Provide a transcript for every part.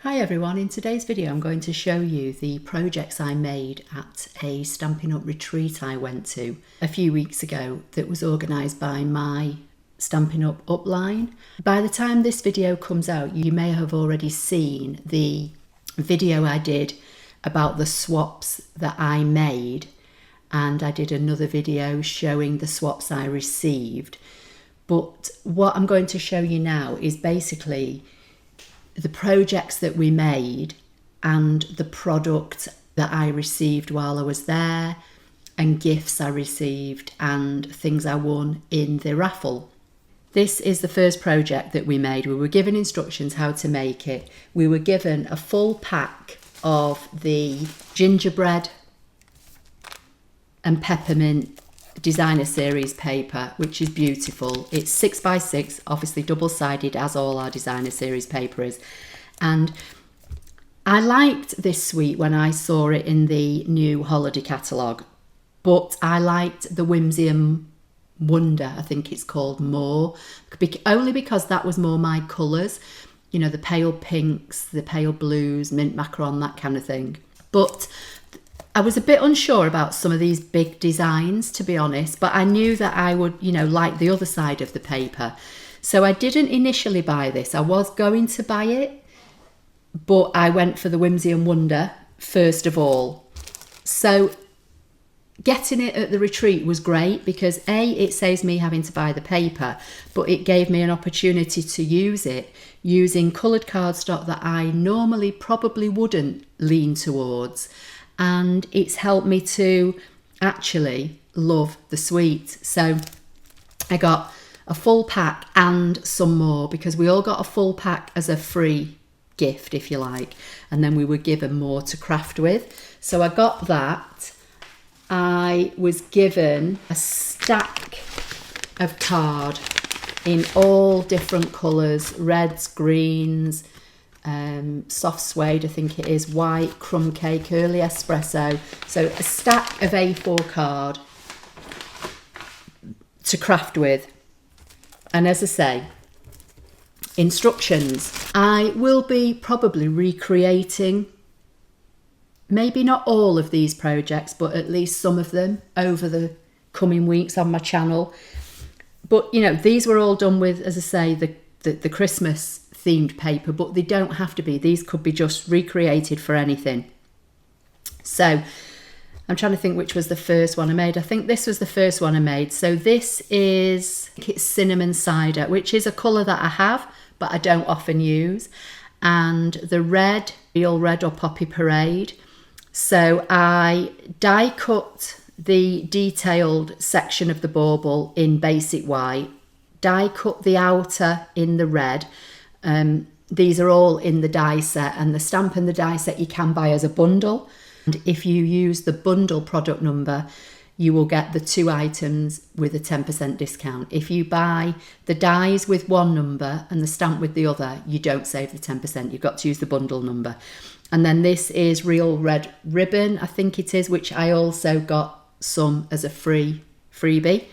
Hi everyone, in today's video I'm going to show you the projects I made at a Stampin' Up retreat I went to a few weeks ago that was organised by my Stampin' Up upline. By the time this video comes out, you may have already seen the video I did about the swaps that I made, and I did another video showing the swaps I received. But what I'm going to show you now is basically the projects that we made and the product that I received while I was there, and gifts I received and things I won in the raffle. This is the first project that we made. We were given instructions how to make it. We were given a full pack of the Gingerbread and Peppermint designer series paper, which is beautiful. It's 6x6, obviously double-sided, as all our designer series paper is. And I liked this suite when I saw it in the new holiday catalogue, but I liked the Whimsy and Wonder, I think it's called, more, only because that was more my colours, you know, the pale pinks, the pale blues, mint macaron, that kind of thing. But I was a bit unsure about some of these big designs, to be honest, but I knew that I would, you know, like the other side of the paper. So I didn't initially buy this. I was going to buy it, but I went for the Whimsy and Wonder first of all. So getting it at the retreat was great because A, it saves me having to buy the paper, but it gave me an opportunity to use it using coloured cardstock that I normally probably wouldn't lean towards. And it's helped me to actually love the suite. So I got a full pack and some more, because we all got a full pack as a free gift, if you like, and then we were given more to craft with. So I got that. I was given a stack of card in all different colours, reds, greens, soft suede, I think it is, white, crumb cake, early espresso. So a stack of A4 card to craft with. And as I say, instructions. I will be probably recreating maybe not all of these projects, but at least some of them over the coming weeks on my channel. But you know, these were all done with, as I say, the Christmas themed paper, but they don't have to be. These could be just recreated for anything. So I'm trying to think which was the first one I made. I think this was the first one I made. So this is, I think it's Cinnamon Cider, which is a colour that I have, but I don't often use. And the red, Real Red or Poppy Parade. So I die cut the detailed section of the bauble in basic white, die cut the outer in the red. These are all in the die set, and the stamp and the die set you can buy as a bundle. And if you use the bundle product number, you will get the 2 items with a 10% discount. If you buy the dies with one number and the stamp with the other, you don't save the 10%. You've got to use the bundle number. And then this is Real Red Ribbon, I think it is, which I also got some as a freebie.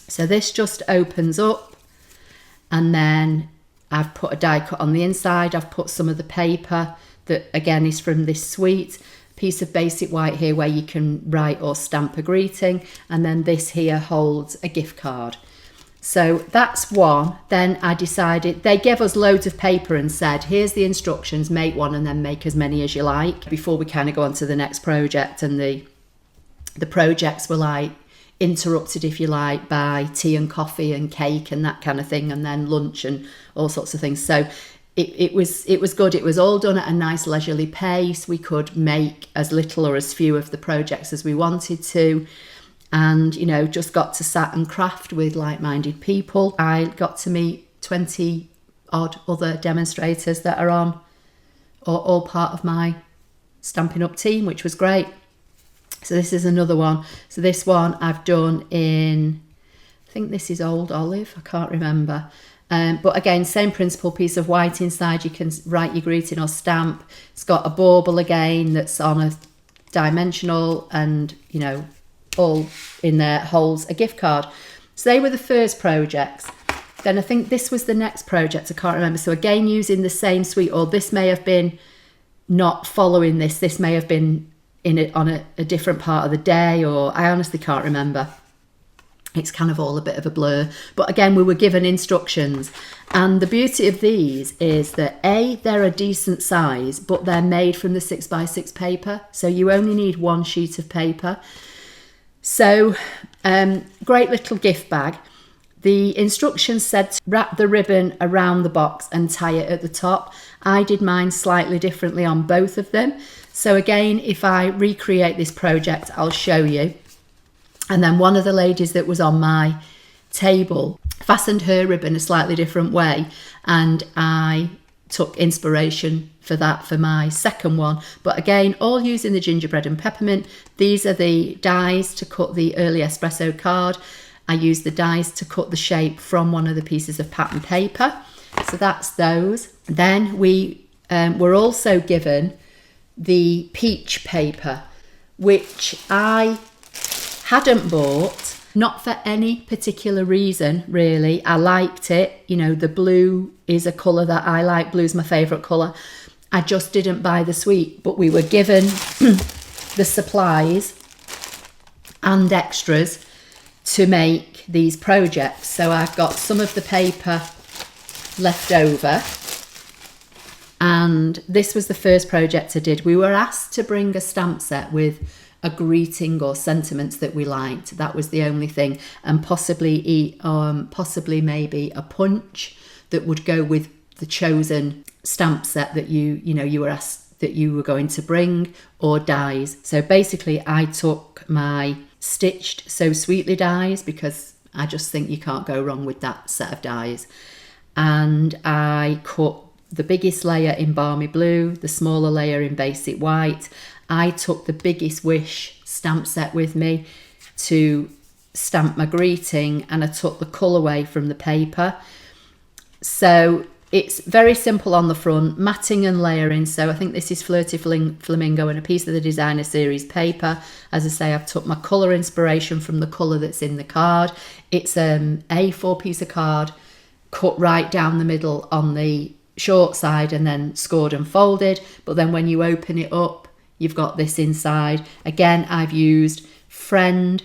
So this just opens up, and then I've put a die cut on the inside. I've put some of the paper that again is from this suite, piece of basic white here where you can write or stamp a greeting, and then this here holds a gift card. So that's one. Then I decided, they gave us loads of paper and said, here's the instructions, make one and then make as many as you like, before we kind of go on to the next project. And the projects were like interrupted, if you like, by tea and coffee and cake and that kind of thing, and then lunch and all sorts of things. So it was good. It was all done at a nice leisurely pace. We could make as little or as few of the projects as we wanted to, and you know, just got to sat and craft with like-minded people. I got to meet 20 odd other demonstrators that are on, or all part of my Stampin' Up team, which was great. So this is another one. So this one I've done in, I think this is Old Olive, I can't remember. But again, same principle, piece of white inside, you can write your greeting or stamp. It's got a bauble again that's on a dimensional, and you know, all in there holds a gift card. So they were the first projects. Then I think this was the next project, I can't remember. So again, using the same suite, or this may have been not following this may have been on a different part of the day, or I honestly can't remember. It's kind of all a bit of a blur. But again, we were given instructions. And the beauty of these is that they're a decent size, but they're made from the 6x6 paper. So you only need one sheet of paper. So great little gift bag. The instructions said to wrap the ribbon around the box and tie it at the top. I did mine slightly differently on both of them. So again, if I recreate this project, I'll show you. And then one of the ladies that was on my table fastened her ribbon a slightly different way, and I took inspiration for that for my second one. But again, all using the gingerbread and peppermint. These are the dies to cut the early espresso card. I used the dies to cut the shape from one of the pieces of pattern paper. So that's those. Then we were also given the peach paper, which I hadn't bought, not for any particular reason, really. I liked it. You know, the blue is a colour that I like. Blue's my favourite colour. I just didn't buy the suite, but we were given the supplies and extras to make these projects. So I've got some of the paper left over. And this was the first project I did. We were asked to bring a stamp set with a greeting or sentiments that we liked. That was the only thing, and possibly maybe a punch that would go with the chosen stamp set that you were asked that you were going to bring, or dies. So basically, I took my stitched So Sweetly dies, because I just think you can't go wrong with that set of dies, and I cut the biggest layer in Balmy Blue, the smaller layer in Basic White. I took the Biggest Wish stamp set with me to stamp my greeting, and I took the colourway from the paper. So it's very simple on the front, matting and layering. So I think this is Flirty Flamingo and a piece of the Designer Series paper. As I say, I've took my colour inspiration from the colour that's in the card. It's an A4 piece of card cut right down the middle on the short side and then scored and folded. But then when you open it up, you've got this inside. Again, I've used Friend,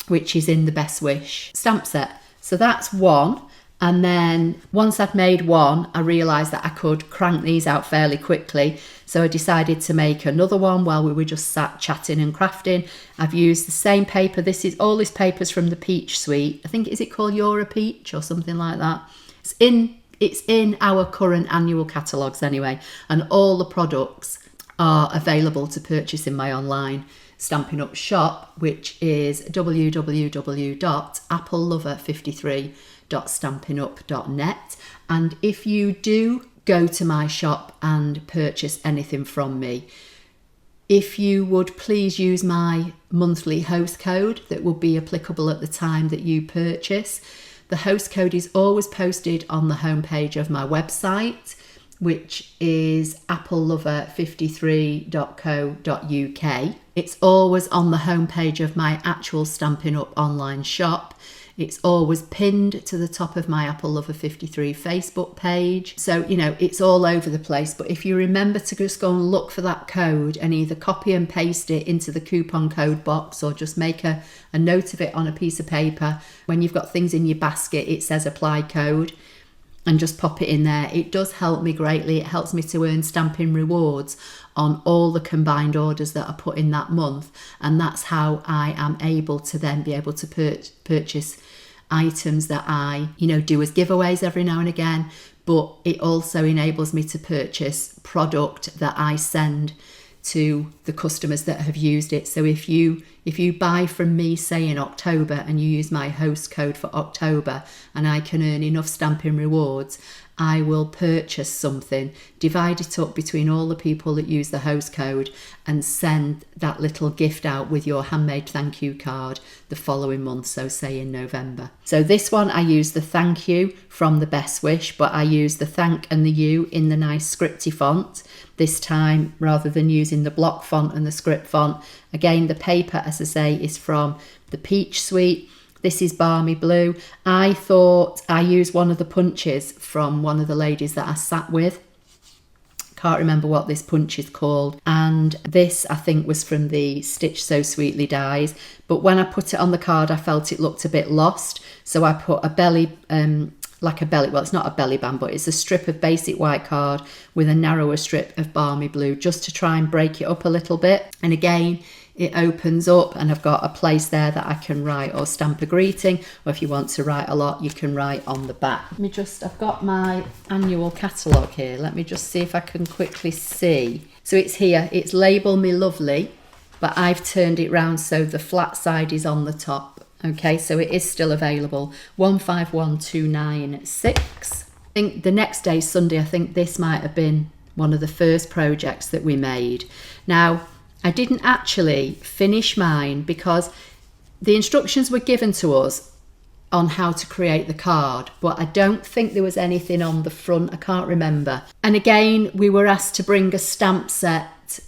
which is in the Best Wish stamp set. So that's one. And then once I'd made one, I realised that I could crank these out fairly quickly. So I decided to make another one while we were just sat chatting and crafting. I've used the same paper. All this paper's from the Peach Suite. I think, is it called You're a Peach or something like that? It's in our current annual catalogues anyway. And all the products are available to purchase in my online Stampin' Up shop, which is www.applelover53.stampinup.net. And if you do go to my shop and purchase anything from me, if you would please use my monthly host code that will be applicable at the time that you purchase. The host code is always posted on the homepage of my website, which is applelover53.co.uk. It's always on the homepage of my actual Stampin' Up online shop. It's always pinned to the top of my Apple Lover 53 Facebook page. So, it's all over the place. But if you remember to just go and look for that code and either copy and paste it into the coupon code box, or just make a note of it on a piece of paper. When you've got things in your basket, it says apply code, and just pop it in there. It does help me greatly. It helps me to earn stamping rewards on all the combined orders that are put in that month. And that's how I am able to then be able to purchase items that I, do as giveaways every now and again. But it also enables me to purchase product that I send to the customers that have used it. So if you buy from me, say in October, and you use my host code for October, and I can earn enough stamping rewards, I will purchase something, divide it up between all the people that use the host code, and send that little gift out with your handmade thank you card the following month, so say in November. So this one, I use the thank you from the Best Wish, but I use the thank and the you in the nice scripty font this time, rather than using the block font and the script font. Again, the paper, as I say, is from the Peach Suite. This is Balmy Blue. I thought I used one of the punches from one of the ladies that I sat with. Can't remember what this punch is called. And this, I think, was from the Stitch So Sweetly dies. But when I put it on the card, I felt it looked a bit lost. So I put a belly, well, it's not a belly band, but it's a strip of basic white card with a narrower strip of Balmy Blue, just to try and break it up a little bit. And again, it opens up and I've got a place there that I can write or stamp a greeting, or if you want to write a lot, you can write on the back. I've got my annual catalogue here. Let me just see if I can quickly see. So it's here, it's Label Me Lovely, but I've turned it round so the flat side is on the top. Okay, so it is still available. 151296. I think the next day, Sunday, I think this might have been one of the first projects that we made. Now, I didn't actually finish mine because the instructions were given to us on how to create the card, but I don't think there was anything on the front. I can't remember. And again, we were asked to bring a stamp set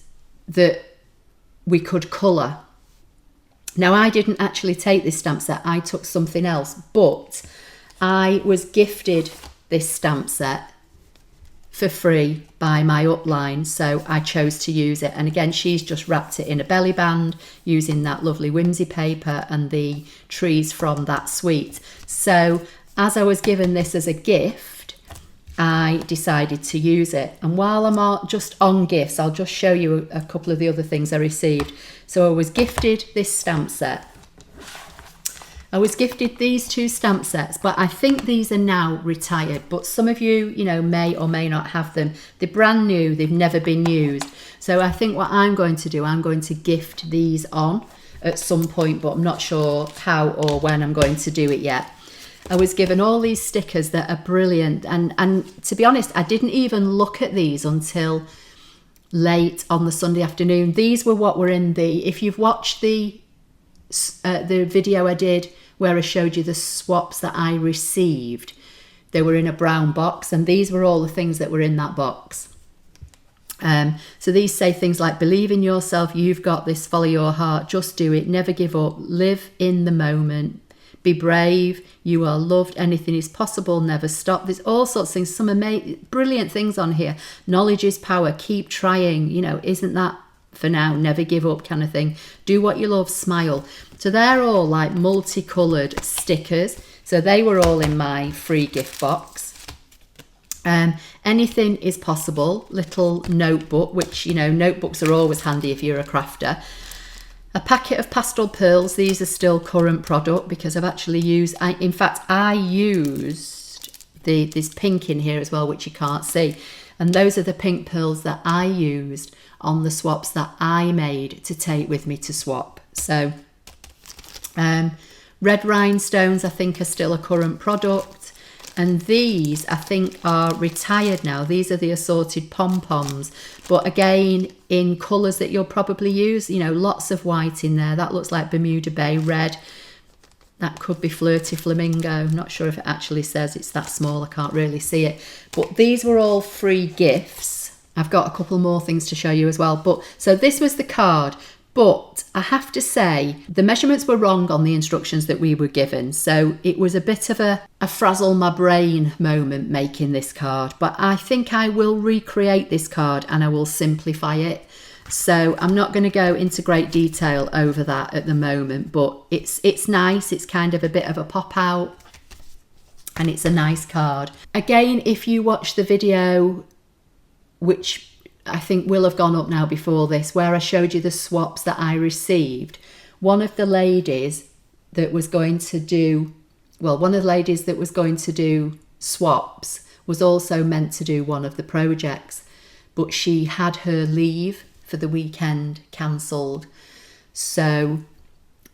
that we could colour. Now, I didn't actually take this stamp set. I took something else, but I was gifted this stamp set for free by my upline, so I chose to use it. And again, she's just wrapped it in a belly band using that lovely whimsy paper and the trees from that suite. So as I was given this as a gift, I decided to use it. And while I'm just on gifts, I'll just show you a couple of the other things I received. So I was gifted this stamp set. I was gifted these two stamp sets, but I think these are now retired, but some of you, may or may not have them. They're brand new, they've never been used. So I think what I'm going to do, I'm going to gift these on at some point, but I'm not sure how or when I'm going to do it yet. I was given all these stickers that are brilliant, and to be honest, I didn't even look at these until late on the Sunday afternoon. These were what were in if you've watched the video I did where I showed you the swaps that I received, they were in a brown box, and these were all the things that were in that box. So these say things like, believe in yourself, you've got this, follow your heart, just do it, never give up, live in the moment, be brave, you are loved, anything is possible, never stop. There's all sorts of things, some brilliant things on here. Knowledge is power, keep trying, isn't that for now, never give up kind of thing. Do what you love, smile. So they're all like multicoloured stickers. So they were all in my free gift box. Anything is possible. Little notebook, which, notebooks are always handy if you're a crafter. A packet of pastel pearls. These are still current product because I've actually used, I used this pink in here as well, which you can't see. And those are the pink pearls that I used on the swaps that I made to take with me to swap. So red rhinestones, I think, are still a current product. And these, I think, are retired now. These are the assorted pom-poms. But again, in colours that you'll probably use, lots of white in there. That looks like Bermuda Bay red. That could be Flirty Flamingo. Not sure if it actually says it's that small. I can't really see it. But these were all free gifts. I've got a couple more things to show you as well. So this was the card. But I have to say, the measurements were wrong on the instructions that we were given. So it was a bit of a frazzle my brain moment making this card. But I think I will recreate this card and I will simplify it. So I'm not going to go into great detail over that at the moment, but it's nice. It's kind of a bit of a pop out and it's a nice card. Again, if you watch the video, which I think will have gone up now before this, where I showed you the swaps that I received, one of the ladies that was going to do swaps was also meant to do one of the projects, but she had her leave for the weekend cancelled, so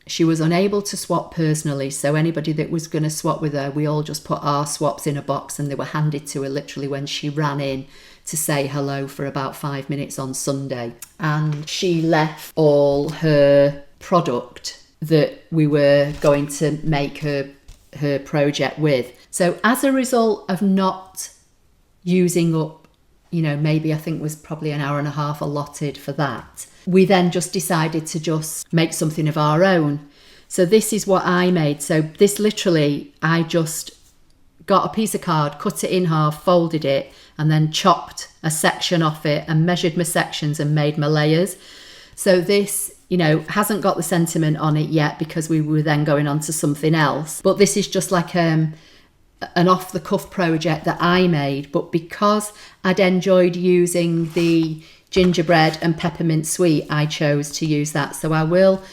she was unable to swap personally. So anybody that was going to swap with her, we all just put our swaps in a box and they were handed to her literally when she ran in to say hello for about 5 minutes on Sunday. And she left all her product that we were going to make her project with. So as a result of not using up, maybe I think was probably an hour and a half allotted for that, we then just decided to just make something of our own. So this is what I made. So this literally, I just got a piece of card, cut it in half, folded it, and then chopped a section off it and measured my sections and made my layers. So this, you know, hasn't got the sentiment on it yet because we were then going on to something else. But this is just like an off-the-cuff project that I made. But because I'd enjoyed using the gingerbread and peppermint sweet, I chose to use that. So I will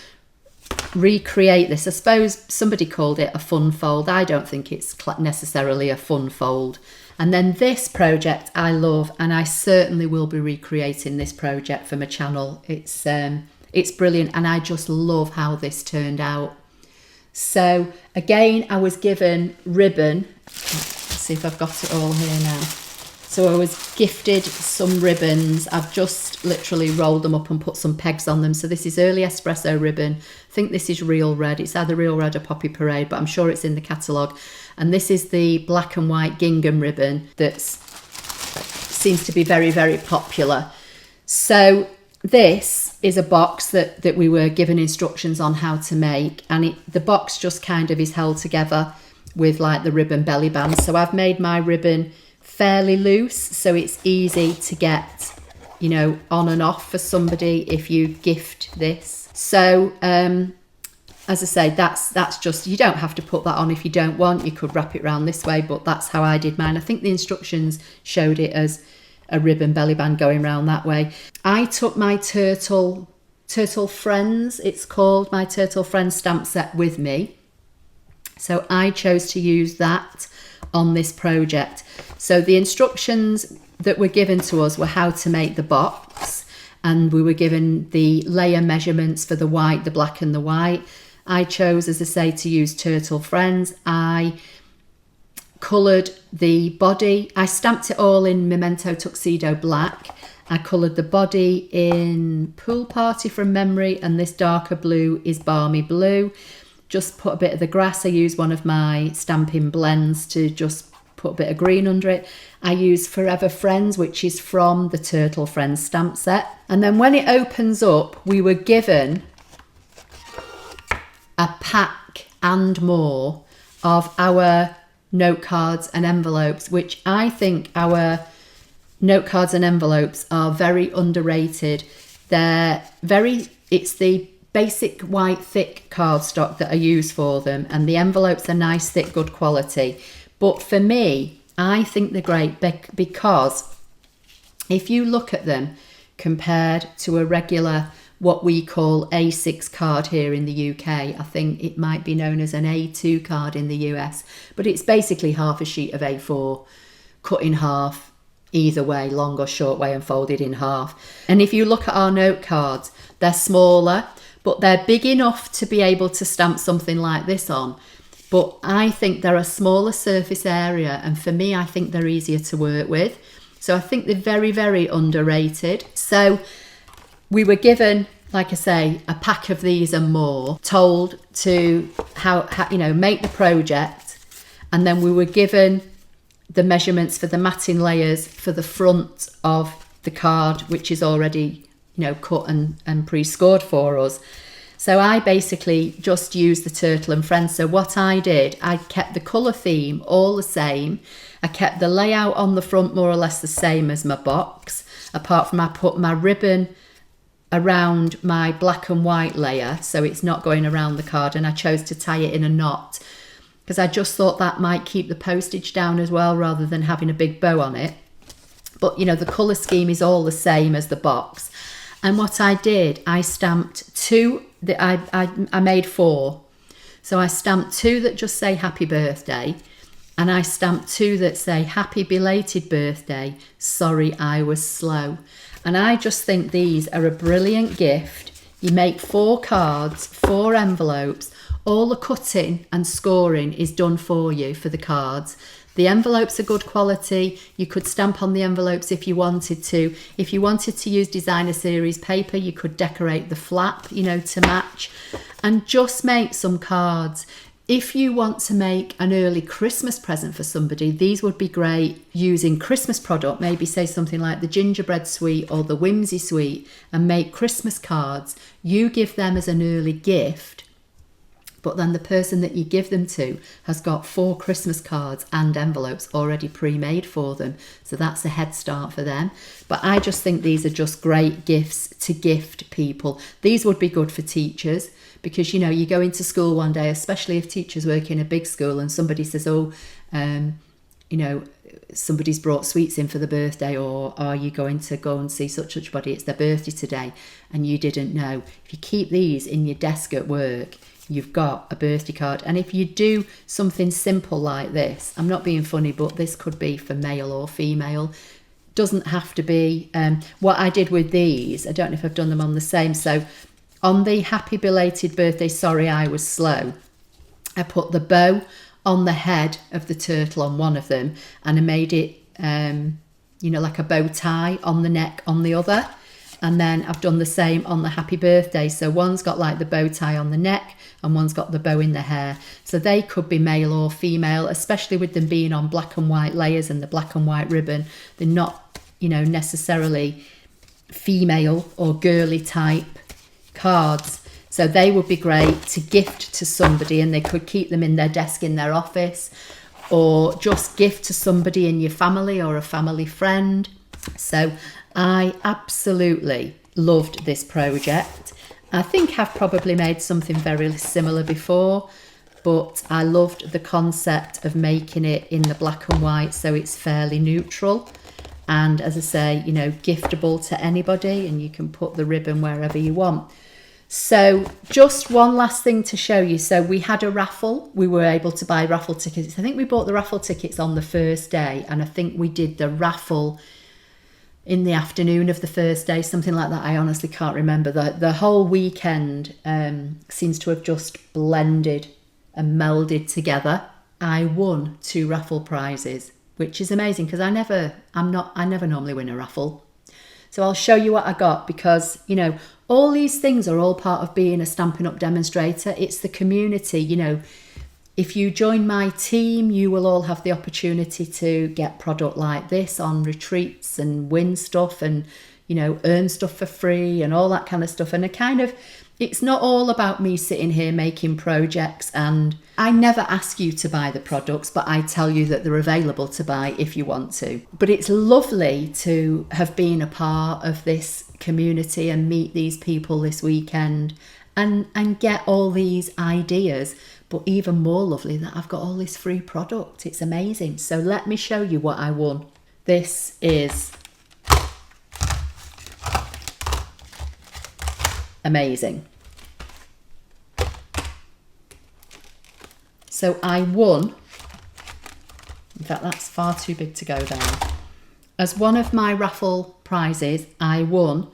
recreate this. I suppose somebody called it a fun fold. I don't think it's necessarily a fun fold. And then this project I love, and I certainly will be recreating this project for my channel. It's brilliant, and I just love how this turned out. So again, I was given ribbon. Let's see if I've got it all here now. So I was gifted some ribbons. I've just literally rolled them up and put some pegs on them. So this is early espresso ribbon. I think this is real red. It's either real red or poppy parade, but I'm sure it's in the catalogue. And this is the black and white gingham ribbon that seems to be very, very popular. So this is a box that we were given instructions on how to make, and the box just kind of is held together with like the ribbon belly band. So I've made my ribbon fairly loose, so it's easy to get, you know, on and off for somebody if you gift this. So as I say, that's just, you don't have to put that on if you don't want. You could wrap it around this way, but that's how I did mine. I think the instructions showed it as a ribbon belly band going round that way. I took my Turtle Friends, it's called, my Turtle Friends stamp set with me. So I chose to use that on this project. So the instructions that were given to us were how to make the box, and we were given the layer measurements for the white, the black and the white. I chose, as I say, to use Turtle Friends. I coloured the body. I stamped it all in Memento Tuxedo Black. I coloured the body in Pool Party from memory, and this darker blue is Balmy Blue. Just put a bit of the grass. I used one of my Stampin' blends to just put a bit of green under it. I used Forever Friends, which is from the Turtle Friends stamp set. And then when it opens up, we were given a pack and more of our note cards and envelopes, which I think our note cards and envelopes are very underrated. It's the basic white thick cardstock that I use for them, and the envelopes are nice, thick, good quality. But for me, I think they're great because if you look at them compared to a regular, what we call A6 card here in the UK, I think it might be known as an A2 card in the US, but it's basically half a sheet of A4 cut in half, either way, long or short way, and folded in half. And if you look at our note cards, they're smaller, but they're big enough to be able to stamp something like this on. But I think they're a smaller surface area, and for me, I think they're easier to work with. So I think they're very, very underrated. So we were given, like I say, a pack of these and more, told to how make the project, and then we were given the measurements for the matting layers for the front of the card, which is already cut and pre-scored for us. So I basically just used the Turtle and Friends. So what I did, I kept the colour theme all the same. I kept the layout on the front more or less the same as my box, apart from I put my ribbon around my black and white layer, so it's not going around the card, and I chose to tie it in a knot because I just thought that might keep the postage down as well, rather than having a big bow on it. But the colour scheme is all the same as the box. And what I did, I stamped two, I made 4. So I stamped 2 that just say happy birthday, and I stamped 2 that say happy belated birthday, sorry I was slow. And I just think these are a brilliant gift. You make 4 cards, 4 envelopes, all the cutting and scoring is done for you for the cards. The envelopes are good quality. You could stamp on the envelopes if you wanted to. If you wanted to use designer series paper, you could decorate the flap, to match, and just make some cards. If you want to make an early Christmas present for somebody, these would be great using Christmas product, maybe say something like the Gingerbread Suite or the Whimsy Suite, and make Christmas cards. You give them as an early gift But then the person that you give them to has got 4 Christmas cards and envelopes already pre-made for them. So that's a head start for them. But I just think these are just great gifts to gift people. These would be good for teachers because, you know, you go into school one day, especially if teachers work in a big school and somebody says, oh, you know, somebody's brought sweets in for the birthday, or are you going to go and see such body, it's their birthday today, and you didn't know. If you keep these in your desk at work, you've got a birthday card. And if you do something simple like this, I'm not being funny, but this could be for male or female. Doesn't have to be. What I did with these, I don't know if I've done them on the same. So on the happy belated birthday, sorry I was slow, I put the bow on the head of the turtle on one of them, and I made it, you know, like a bow tie on the neck on the other. And then I've done the same on the happy birthday. So one's got like the bow tie on the neck and one's got the bow in the hair. So they could be male or female, especially with them being on black and white layers and the black and white ribbon. They're not, you know, necessarily female or girly type cards. So they would be great to gift to somebody, and they could keep them in their desk in their office, or just gift to somebody in your family or a family friend. So I absolutely loved this project. I think I've probably made something very similar before, but I loved the concept of making it in the black and white so it's fairly neutral. And as I say, you know, giftable to anybody, and you can put the ribbon wherever you want. So just one last thing to show you. So we had a raffle. We were able to buy raffle tickets. I think we bought the raffle tickets on the first day, and I think we did the raffle in the afternoon of the first day, something like that. I honestly can't remember. The whole weekend seems to have just blended and melded together. I won 2 raffle prizes, which is amazing because I never normally win a raffle. So I'll show you what I got, because, you know, all these things are all part of being a Stampin' Up! Demonstrator. It's the community, you know. If you join my team, you will all have the opportunity to get product like this on retreats and win stuff and, you know, earn stuff for free and all that kind of stuff. And it's not all about me sitting here making projects, and I never ask you to buy the products, but I tell you that they're available to buy if you want to. But it's lovely to have been a part of this community and meet these people this weekend and get all these ideas. But even more lovely that I've got all this free product. It's amazing. So let me show you what I won. This is amazing. So I won, in fact that's far too big to go down. As one of my raffle prizes, I won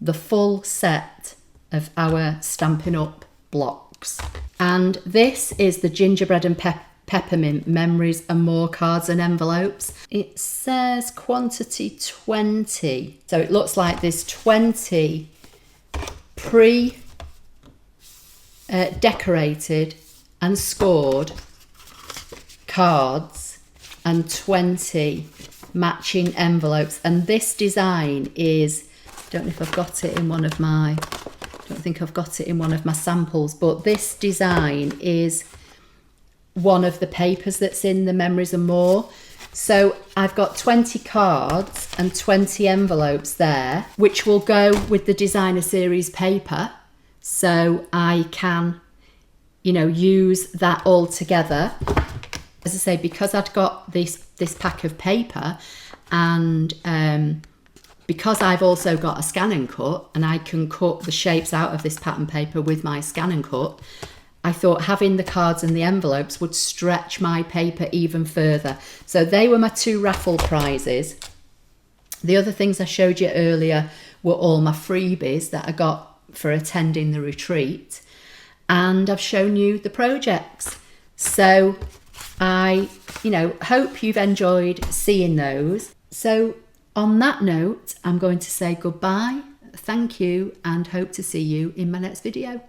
the full set of our Stampin' Up! Blocks. And this is the Gingerbread and Peppermint Memories and More cards and envelopes. It says quantity 20. So it looks like there's 20 decorated and scored cards and 20 matching envelopes. And this design is, I don't know if I've got it in one of my, I don't think I've got it in one of my samples, but this design is one of the papers that's in the Memories and More. So I've got 20 cards and 20 envelopes there, which will go with the designer series paper. So I can, you know, use that all together. As I say, because I'd got this pack of paper, and because I've also got a ScanNCut and I can cut the shapes out of this pattern paper with my ScanNCut, I thought having the cards and the envelopes would stretch my paper even further. So they were my 2 raffle prizes. The other things I showed you earlier were all my freebies that I got for attending the retreat. And I've shown you the projects. So I, you know, hope you've enjoyed seeing those. So on that note, I'm going to say goodbye, thank you, and hope to see you in my next video.